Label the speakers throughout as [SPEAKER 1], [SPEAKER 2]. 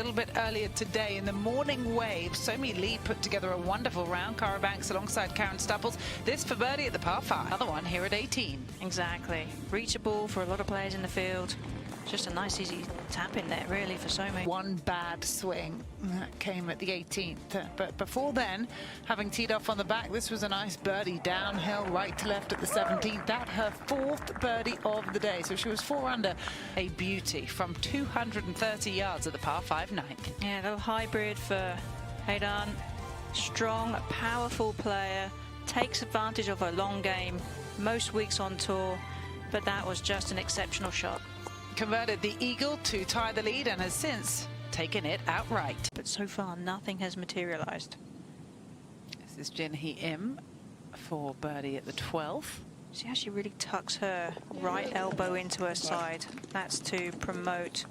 [SPEAKER 1] little bit earlier today in the morning wave. Somi Lee put together a wonderful round. Cara Banks alongside Karen Stupples. This for birdie at the par 5. Another one here at 18.
[SPEAKER 2] Exactly. Reachable for a lot of players in the field. Just a nice easy tap in there really for Somi.
[SPEAKER 1] One bad swing that came at the 18th, but before then, having teed off on the back, this was a nice birdie downhill right to left at the 17th. That her 4th birdie of the day, so she was 4 under. A beauty from 230 yards at the par 5 9th.
[SPEAKER 2] Yeah, a little hybrid for Haydan. Strong, powerful player, takes advantage of her long game most weeks on tour, but that was just an exceptional shot.
[SPEAKER 1] Converted the eagle to tie the lead and has since taken it outright.
[SPEAKER 2] But so far, nothing has materialized.
[SPEAKER 1] This is Jinhi Im for birdie at the 12th.
[SPEAKER 2] See how she really tucks her right elbow into her side. That's to promote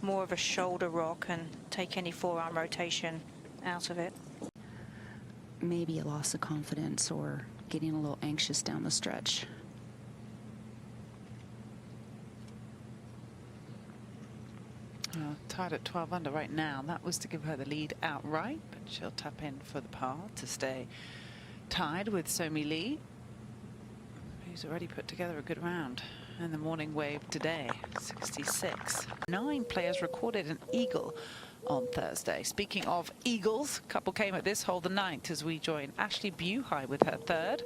[SPEAKER 2] more of a shoulder rock and take any forearm rotation out of it.
[SPEAKER 3] Maybe a loss of confidence or getting a little anxious down the stretch.
[SPEAKER 1] Tied at 12 under right now. That was to give her the lead outright, but she'll tap in for the par to stay tied with Somi Lee, who's already put together a good round in the morning wave today, 66. 9 players recorded an eagle on Thursday. Speaking of eagles, a couple came at this hole, the 9th, as we join Ashley Buhai with her 3rd.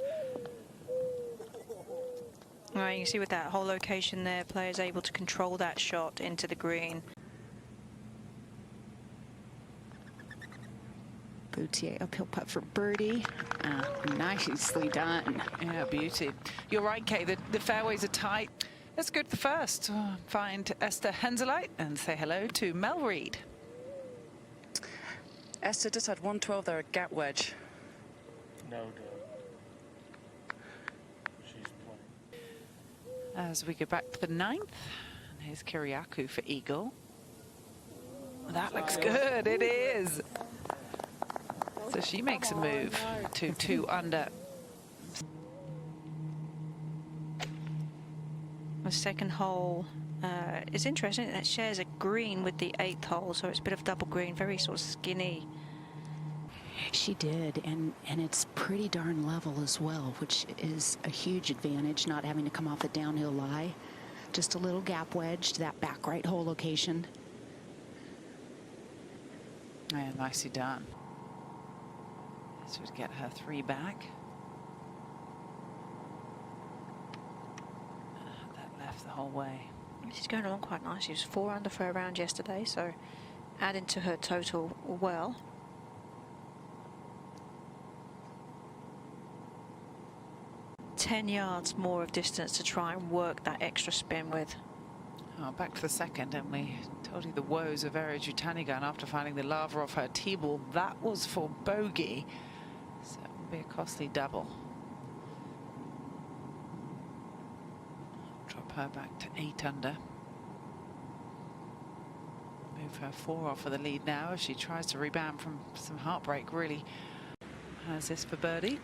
[SPEAKER 2] All right, you can see with that whole location there, players able to control that shot into the green.
[SPEAKER 3] Boutier uphill putt for birdie. Nicely done.
[SPEAKER 1] Yeah, beauty. You're right, Kay. The fairways are tight. Let's go to the first. Find Esther Henselite and say hello to Mel Reid.
[SPEAKER 4] Esther just had 112 there, a gap wedge.
[SPEAKER 5] No, she's playing.
[SPEAKER 1] As we go back to the 9th, and here's Kiriakou for eagle. That looks good. It is. So she makes a move to 2 under.
[SPEAKER 2] The second hole is interesting. It shares a green with the 8th hole, so it's a bit of double green, very sort of skinny.
[SPEAKER 3] She did, and it's pretty darn level as well, which is a huge advantage, not having to come off the downhill lie. Just a little gap wedge to that back right hole location.
[SPEAKER 1] Yeah, nicely done. So to get her 3 back. That left the whole way.
[SPEAKER 2] She's going along quite nice. She was 4 under for a round yesterday, so adding to her total well. "10 yards more of distance to try and work that extra spin with."
[SPEAKER 1] Oh, back to the second, and we told you the woes of Vera Jutanigan after finding the lava off her tee ball. That was for bogey, so it will be a costly double. Drop her back to 8 under. Move her 4 off for the lead now as she tries to rebound from some heartbreak, really. Has this for birdie.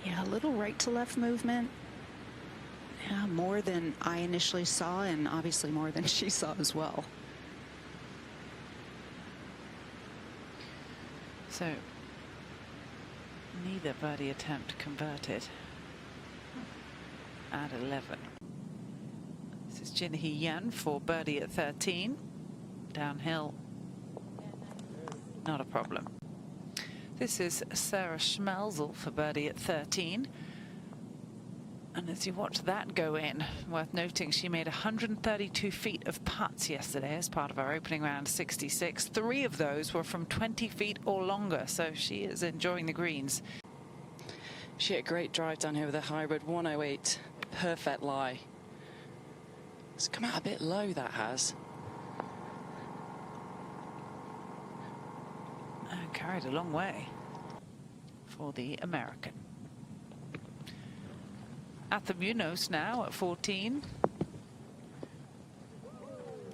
[SPEAKER 3] Yeah, a little right to left movement. Yeah, more than I initially saw, and obviously more than she saw as well.
[SPEAKER 1] So neither birdie attempt converted at 11. This is Jinhi Im for birdie at 13. Downhill, not a problem. This is Sarah Schmelzel for birdie at 13. And as you watch that go in, worth noting she made 132 feet of putts yesterday as part of our opening round 66. 3 of those were from 20 feet or longer, so she is enjoying the greens.
[SPEAKER 4] She had a great drive down here with a hybrid 108. Perfect lie. It's come out a bit low, that has.
[SPEAKER 1] And carried a long way for the American. Munoz now at 14.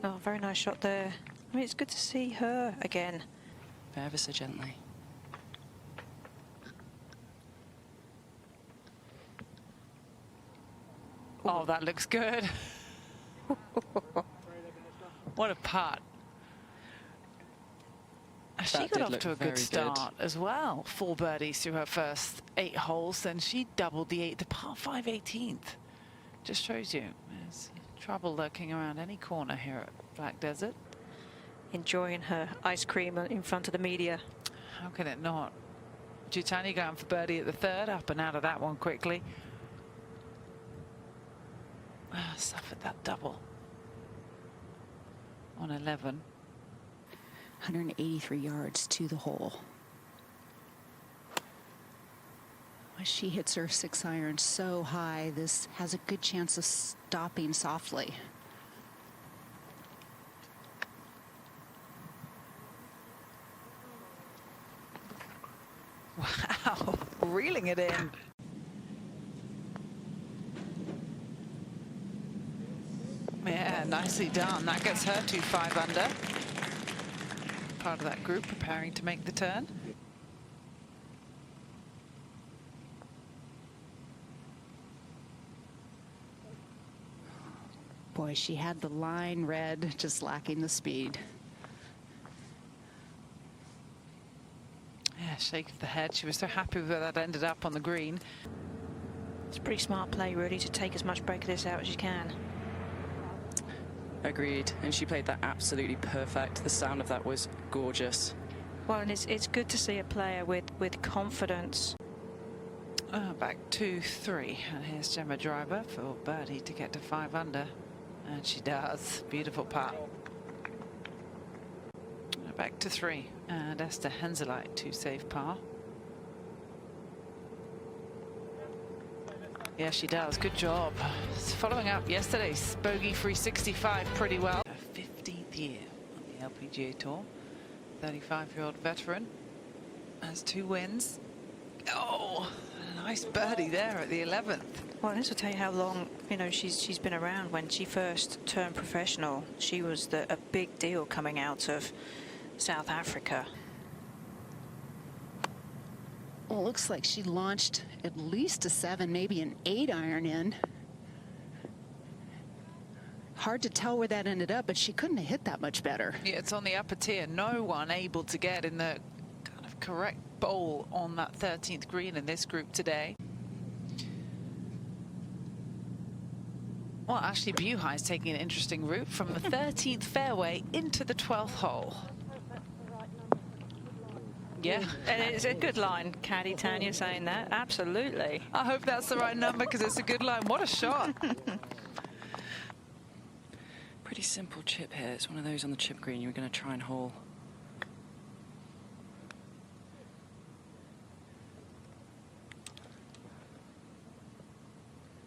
[SPEAKER 2] Oh, very nice shot there. I mean, it's good to see her again.
[SPEAKER 4] Ever so gently.
[SPEAKER 1] Oh, that looks good. What a putt. She
[SPEAKER 4] That
[SPEAKER 1] got
[SPEAKER 4] did
[SPEAKER 1] off
[SPEAKER 4] look
[SPEAKER 1] to a
[SPEAKER 4] very
[SPEAKER 1] good start as well. 4 birdies through her first 8 holes, then she doubled the par 5 18th. Just shows you there's trouble lurking around any corner here at Black Desert.
[SPEAKER 2] Enjoying her ice cream in front of the media.
[SPEAKER 1] How can it not? Jutani going for birdie at the 3rd, up and out of that one quickly. Suffered that double on 11.
[SPEAKER 3] 183 yards to the hole. As she hits her 6-iron so high, this has a good chance of stopping softly.
[SPEAKER 1] Wow, reeling it in. Yeah, nicely done. That gets her to 5 under. Part of that group preparing to make the turn.
[SPEAKER 3] Boy, she had the line read, just lacking the speed.
[SPEAKER 1] Yeah, shake of the head. She was so happy with where that ended up on the green.
[SPEAKER 2] It's pretty smart play, really, to take as much break of this out as you can.
[SPEAKER 4] Agreed, and she played that absolutely perfect. The sound of that was gorgeous.
[SPEAKER 2] Well, and it's good to see a player with confidence.
[SPEAKER 1] Back to 3, and here's Gemma Driver for birdie to get to 5 under, and she does. Beautiful putt. Back to 3, and Esther Henseleit to save par. Yeah, she does. Good job. Following up yesterday's bogey 365 pretty well. Her 15th year on the LPGA Tour. 35-year-old veteran has 2 wins. Oh, a nice birdie there at the 11th.
[SPEAKER 2] Well, this will tell you how long, you know, she's been around. When she first turned professional, she was a big deal coming out of South Africa.
[SPEAKER 3] Well, it looks like she launched at least a 7, maybe an 8-iron in. Hard to tell where that ended up, but she couldn't have hit that much better.
[SPEAKER 1] Yeah, it's on the upper tier. No one able to get in the kind of correct bowl on that 13th green in this group today. Well, Ashley Buhai's taking an interesting route from the 13th fairway into the 12th hole. Yeah.
[SPEAKER 2] And it's a good line, Caddy Tanya saying that. Absolutely.
[SPEAKER 1] I hope that's the right number because it's a good line. What a shot.
[SPEAKER 4] Pretty simple chip here. It's one of those on the chip green you were going to try and hole.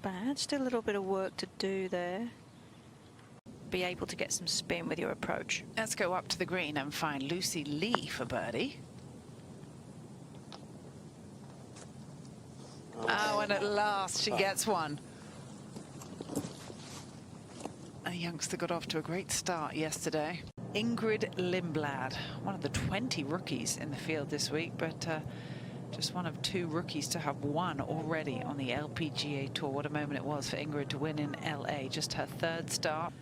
[SPEAKER 2] Bad. Still a little bit of work to do there. Be able to get some spin with your approach.
[SPEAKER 1] Let's go up to the green and find Lucy Lee for birdie. Oh, and at last she gets one. A youngster got off to a great start yesterday. Ingrid Lindblad, one of the 20 rookies in the field this week, but just one of 2 rookies to have won already on the LPGA Tour. What a moment it was for Ingrid to win in LA. Just her 3rd start.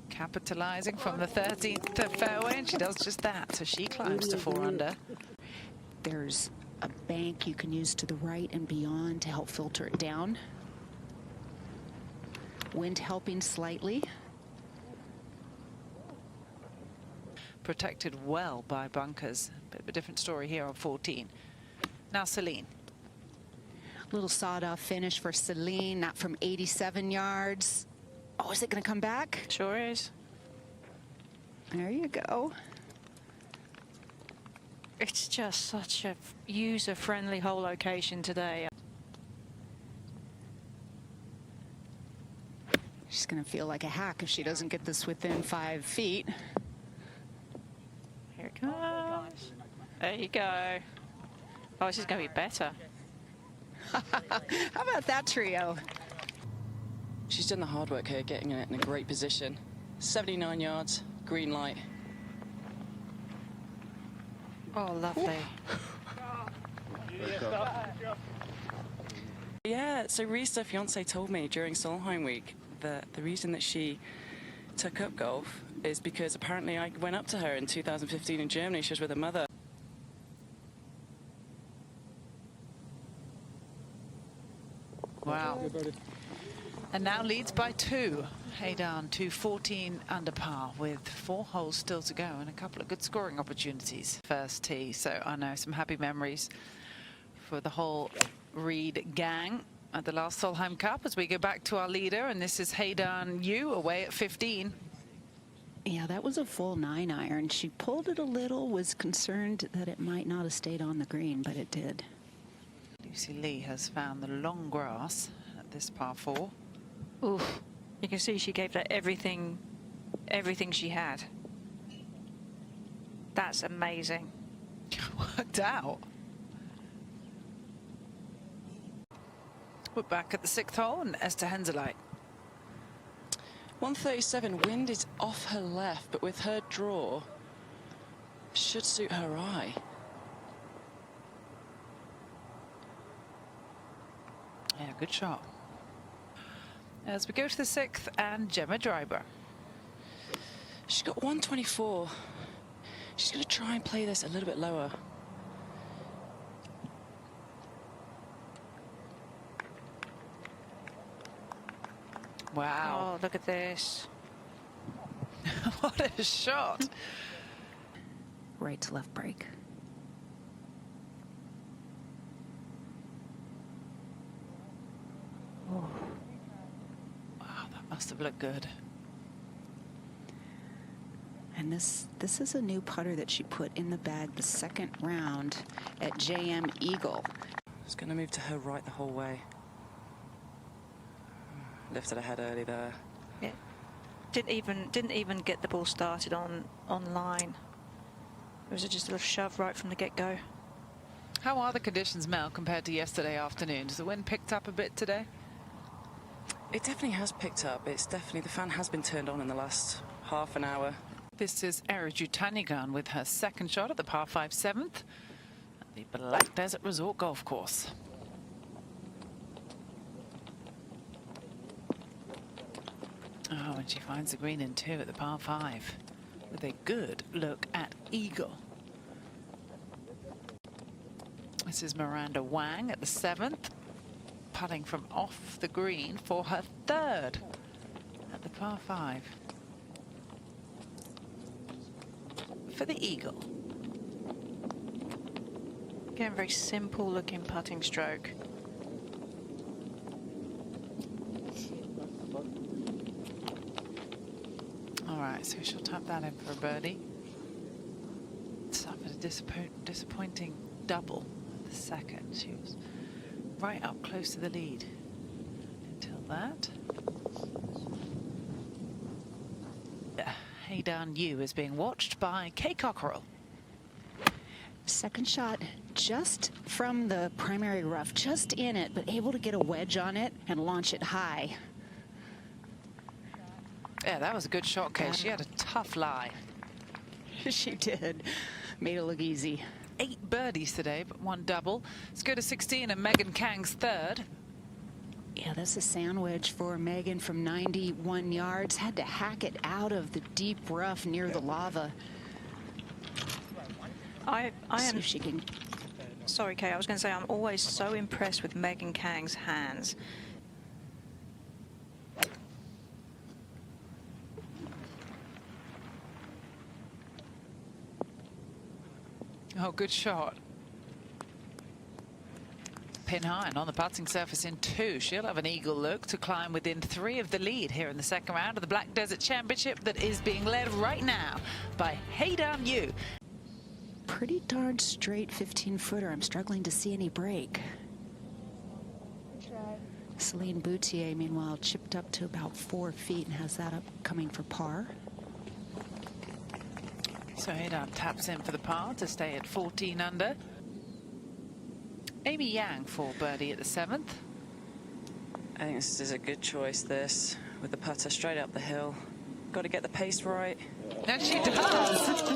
[SPEAKER 1] Capitalizing from the 13th fairway, and she does just that. So she climbs to 4 under.
[SPEAKER 3] There's a bank you can use to the right and beyond to help filter it down. Wind helping slightly.
[SPEAKER 1] Protected well by bunkers. Bit of a different story here on 14. Now Celine.
[SPEAKER 3] Little sawed-off finish for Celine, not from 87 yards. Oh, is it going to come back?
[SPEAKER 2] Sure is.
[SPEAKER 3] There you go.
[SPEAKER 2] It's just such a user-friendly hole location today.
[SPEAKER 3] She's going to feel like a hack if she doesn't get this within 5 feet.
[SPEAKER 2] Here it comes. There you go. Oh, this is going to be better.
[SPEAKER 3] How about that trio?
[SPEAKER 4] She's done the hard work here, getting it in a great position. 79 yards, green light.
[SPEAKER 2] Oh, lovely.
[SPEAKER 4] Yeah, so Reese, her fiance, told me during Solheim week that the reason that she took up golf is because apparently I went up to her in 2015 in Germany. She was with her mother.
[SPEAKER 1] Wow. And now leads by 2. Haydan to 14 under par with 4 holes still to go and a couple of good scoring opportunities. First tee, so I know some happy memories for the whole Reed gang at the last Solheim Cup as we go back to our leader, and this is Haydan Yu away at 15.
[SPEAKER 3] Yeah, that was a full 9-iron. She pulled it a little, was concerned that it might not have stayed on the green, but it did.
[SPEAKER 1] Lucy Lee has found the long grass at this par 4.
[SPEAKER 2] Oof. You can see she gave that everything she had. That's amazing.
[SPEAKER 1] Worked out. We're back at the 6th hole, and Esther Henseleit.
[SPEAKER 4] 137, wind is off her left, but with her draw, should suit her eye.
[SPEAKER 1] Yeah, good shot. As we go to the 6th, and Gemma Dryber.
[SPEAKER 4] She's got 124. She's going to try and play this a little bit lower.
[SPEAKER 1] Wow.
[SPEAKER 2] Oh, look at this.
[SPEAKER 1] What a shot.
[SPEAKER 3] Right to left break.
[SPEAKER 1] Oh. Wow, that must have looked good.
[SPEAKER 3] And this is a new putter that she put in the bag the 2nd round at JM Eagle.
[SPEAKER 4] It's going to move to her right the whole way. Lifted her head early there.
[SPEAKER 2] Yeah. Didn't even get the ball started on line. It was just a little shove right from the get-go.
[SPEAKER 1] How are the conditions, Mel, compared to yesterday afternoon? Has the wind picked up a bit today?
[SPEAKER 4] It definitely has picked up. It's definitely, the fan has been turned on in the last half an hour.
[SPEAKER 1] This is Eriju Tanyagan with her 2nd shot at the par 5 7th at the Black Desert Resort Golf Course. Oh, and she finds the green in 2 at the par 5 with a good look at eagle. This is Miranda Wang at the 7th, putting from off the green for her 3rd at the par 5. For the eagle.
[SPEAKER 2] Again, very simple looking putting stroke.
[SPEAKER 1] All right, so she'll tap that in for a birdie. Suffered a disappointing double at the 2nd. She was right up close to the lead until that. Haydan Yu is being watched by Kay Cockerell.
[SPEAKER 3] 2nd shot just from the primary rough, just in it, but able to get a wedge on it and launch it high.
[SPEAKER 1] Yeah, that was a good shot, Kay. She had a tough lie.
[SPEAKER 3] She did. Made it look easy.
[SPEAKER 1] 8 birdies today, but 1 double. Let's go to 16 and Megan Kang's 3rd.
[SPEAKER 3] Yeah, that's a sandwich for Megan from 91 yards. Had to hack it out of the deep rough near the lava.
[SPEAKER 2] I
[SPEAKER 3] See
[SPEAKER 2] am.
[SPEAKER 3] if she can.
[SPEAKER 2] Sorry, Kay. I was going to say I'm always so impressed with Megan Kang's hands.
[SPEAKER 1] Oh, good shot. Pin high and on the putting surface in 2. She'll have an eagle look to climb within 3 of the lead here in the 2nd round of the Black Desert Championship that is being led right now by Haydan Yu.
[SPEAKER 3] Pretty darn straight 15-footer. I'm struggling to see any break. Celine Boutier, meanwhile, chipped up to about 4 feet and has that up coming for par.
[SPEAKER 1] So Haydan taps in for the par to stay at 14 under. Amy Yang for birdie at the 7th.
[SPEAKER 4] I think this is a good choice, this, with the putter straight up the hill. Got to get the pace right.
[SPEAKER 1] And she does.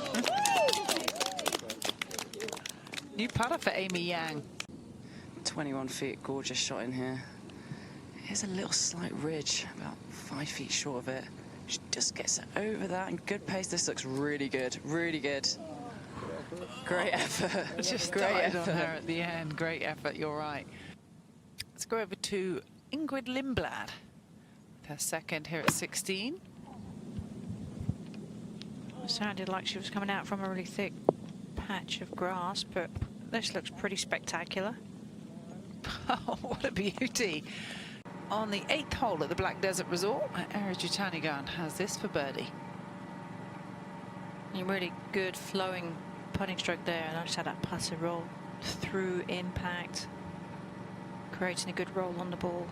[SPEAKER 1] New putter for Amy Yang.
[SPEAKER 4] 21 feet, gorgeous shot in here. Here's a little slight ridge, about 5 feet short of it. She just gets over that in good pace. This looks really good, really good. Great effort.
[SPEAKER 1] Just
[SPEAKER 4] great
[SPEAKER 1] died
[SPEAKER 4] effort.
[SPEAKER 1] on her at the end. Great effort, you're right. Let's go over to Ingrid Lindblad with her second here at 16.
[SPEAKER 2] It sounded like she was coming out from a really thick patch of grass, but this looks pretty spectacular.
[SPEAKER 1] Oh, what a beauty. On the 8th hole at the Black Desert Resort, Erejutanigan has this for birdie.
[SPEAKER 2] A really good flowing putting stroke there, and I just had that putter roll through impact, creating a good roll on the ball.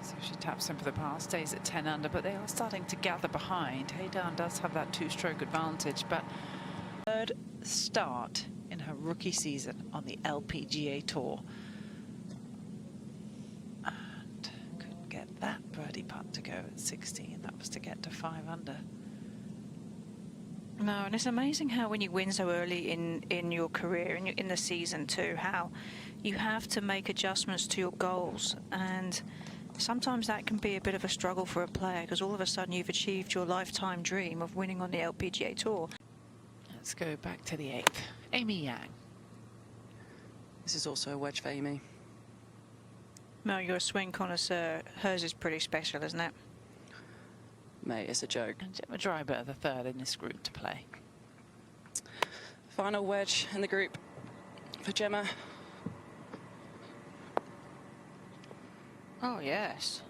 [SPEAKER 1] So she taps in for the par, stays at 10 under, but they are starting to gather behind. Haydan does have that two-stroke advantage, but third start in her rookie season on the LPGA Tour. And couldn't get that birdie putt to go at 16. That was to get to 5 under.
[SPEAKER 2] No, and it's amazing how when you win so early in your career, in the season too, how you have to make adjustments to your goals, and sometimes that can be a bit of a struggle for a player, because all of a sudden you've achieved your lifetime dream of winning on the LPGA Tour.
[SPEAKER 1] Let's go back to the 8th. Amy Yang.
[SPEAKER 4] This is also a wedge for Amy.
[SPEAKER 2] Mel, you're a swing connoisseur. Hers is pretty special, isn't it?
[SPEAKER 4] Mate, it's a joke.
[SPEAKER 1] And Gemma Dryber, the third in this group to play.
[SPEAKER 4] Final wedge in the group for Gemma.
[SPEAKER 2] Oh, yes.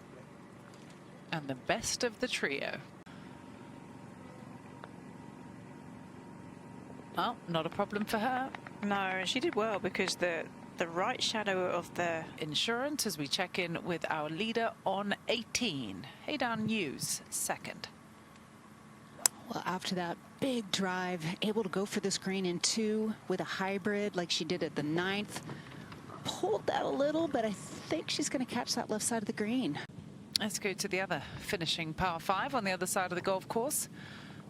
[SPEAKER 1] And the best of the trio. Oh, not a problem for her.
[SPEAKER 2] No, and she did well, because the right shadow of the
[SPEAKER 1] Insurance as we check in with our leader on 18. Haydan Hughes, second.
[SPEAKER 3] Well, after that big drive, able to go for this green in 2 with a hybrid like she did at the 9th. Pulled that a little, but I think she's going to catch that left side of the green.
[SPEAKER 1] Let's go to the other finishing par 5 on the other side of the golf course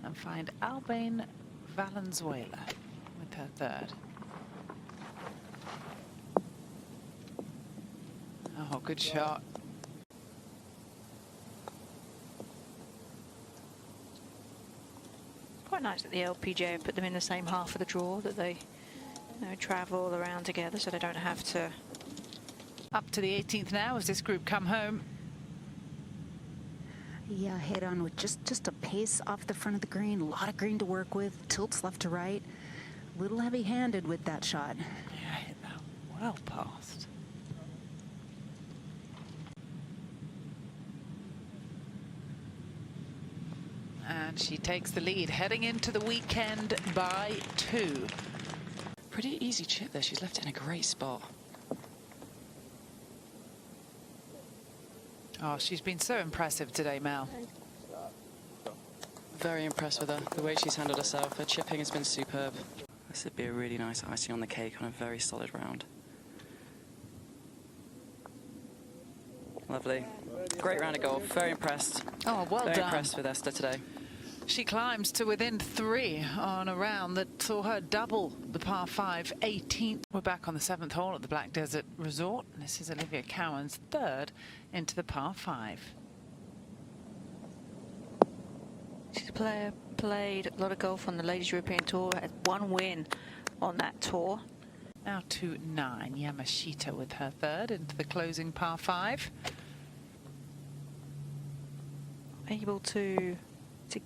[SPEAKER 1] and find Albane Valenuela with her third. Oh, good shot.
[SPEAKER 2] quite nice that the LPGA put them in the same half of the draw, that they travel around together so they don't have to.
[SPEAKER 1] Up to the 18th now as this group come home.
[SPEAKER 3] Yeah, head on with just a pace off the front of the green. A lot of green to work with. Tilts left to right. A little heavy-handed with that shot.
[SPEAKER 1] Yeah, hit that well past. And she takes the lead, heading into the weekend by 2.
[SPEAKER 4] Pretty easy chip there. She's left it in a great spot.
[SPEAKER 1] Oh, she's been so impressive today, Mel.
[SPEAKER 4] Very impressed with her, the way she's handled herself. Her chipping has been superb. This would be a really nice icing on the cake on a very solid round. Lovely. Great round of golf. Very impressed.
[SPEAKER 1] Oh, well
[SPEAKER 4] Very
[SPEAKER 1] done.
[SPEAKER 4] impressed with Esther today.
[SPEAKER 1] She climbs to within 3 on a round that saw her double the par 5 18th. We're back on the 7th hole at the Black Desert Resort. This is Olivia Cowan's third into the par 5.
[SPEAKER 2] She's a player, played a lot of golf on the Ladies European Tour, had 1 win on that tour.
[SPEAKER 1] Now to 9, Yamashita with her third into the closing par 5.
[SPEAKER 2] Able to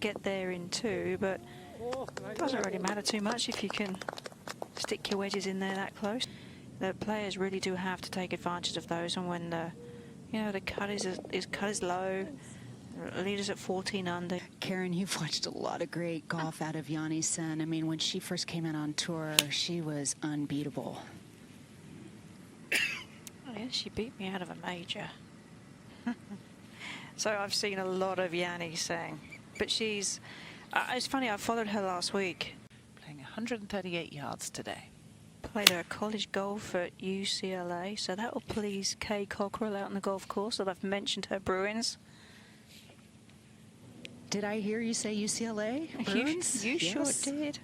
[SPEAKER 2] get there in 2, but it doesn't really matter too much if you can stick your wedges in there that close. The players really do have to take advantage of those, and when the cut is low, leaders at 14 under.
[SPEAKER 3] Karen, you've watched a lot of great golf out of Yanni Sen. I mean, when she first came in on tour, she was unbeatable.
[SPEAKER 2] Oh, yeah, she beat me out of a major. So I've seen a lot of Yanni Sang. But she's, it's funny, I followed her last week.
[SPEAKER 1] Playing 138 yards today.
[SPEAKER 2] Played her college golf at UCLA, so that will please Kay Cockrell out on the golf course that I've mentioned her Bruins.
[SPEAKER 3] Did I hear you say UCLA? Bruins?
[SPEAKER 2] You
[SPEAKER 3] Yes.
[SPEAKER 2] sure did.